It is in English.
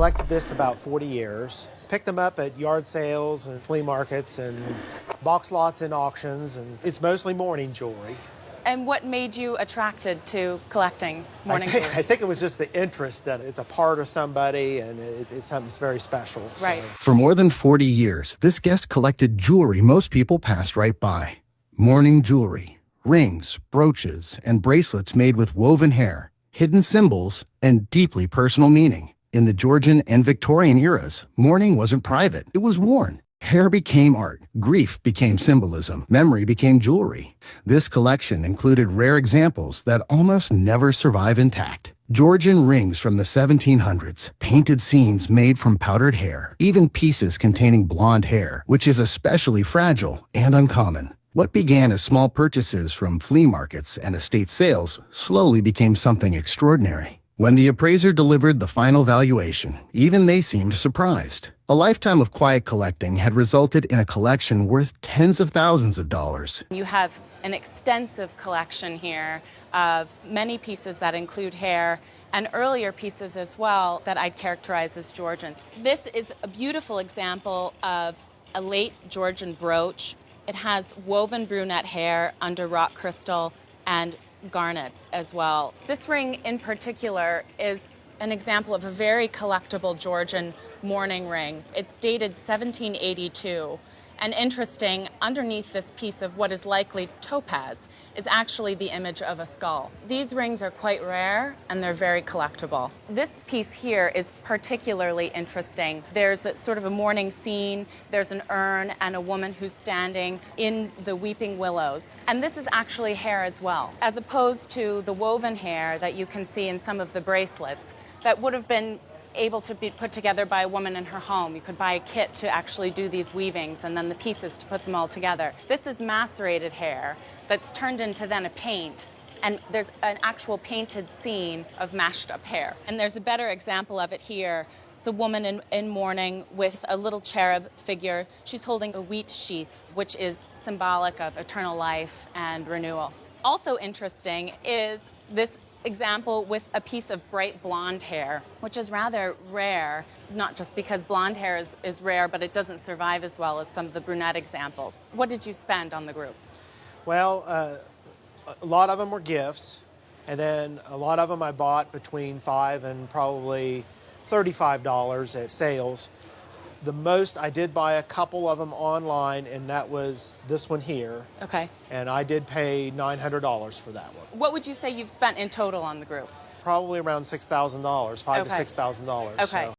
Collected this about 40 years. Picked them up at yard sales and flea markets and box lots and auctions, and it's mostly mourning jewelry. And what made you attracted to collecting mourning jewelry? I think it was just the interest that it's a part of somebody and it's something very special. Right. For more than 40 years, this guest collected jewelry most people passed right by. Mourning jewelry, rings, brooches, and bracelets made with woven hair, hidden symbols, and deeply personal meaning. In the Georgian and Victorian eras, mourning wasn't private, it was worn. Hair became art, grief became symbolism, memory became jewelry. This collection included rare examples that almost never survive intact. Georgian rings from the 1700s, painted scenes made from powdered hair, even pieces containing blonde hair, which is especially fragile and uncommon. What began as small purchases from flea markets and estate sales slowly became something extraordinary. When the appraiser delivered the final valuation, even they seemed surprised. A lifetime of quiet collecting had resulted in a collection worth tens of thousands of dollars. You have an extensive collection here of many pieces that include hair and earlier pieces as well that I'd characterize as Georgian. This is a beautiful example of a late Georgian brooch. It has woven brunette hair under rock crystal and garnets as well. This ring in particular is an example of a very collectible Georgian mourning ring. It's dated 1782. And interesting, underneath this piece of what is likely topaz is actually the image of a skull. These rings are quite rare and they're very collectible. This piece here is particularly interesting. There's a sort of a mourning scene, there's an urn and a woman who's standing in the weeping willows. And this is actually hair as well, as opposed to the woven hair that you can see in some of the bracelets that would have been able to be put together by a woman in her home. You could buy a kit to actually do these weavings and then the pieces to put them all together. This is macerated hair that's turned into then a paint. And there's an actual painted scene of mashed up hair. And there's a better example of it here. It's a woman in mourning with a little cherub figure. She's holding a wheat sheath, which is symbolic of eternal life and renewal. Also interesting is this example with a piece of bright blonde hair, which is rather rare, not just because blonde hair is rare, but it doesn't survive as well as some of the brunette examples. What did you spend on the group? Well, a lot of them were gifts, and then a lot of them I bought between $5 and probably $35 at sales. The most, I did buy a couple of them online, and that was this one here. Okay. And I did pay $900 for that one. What would you say you've spent in total on the group? Probably around $6,000, $5,000 to $6,000. Okay. So.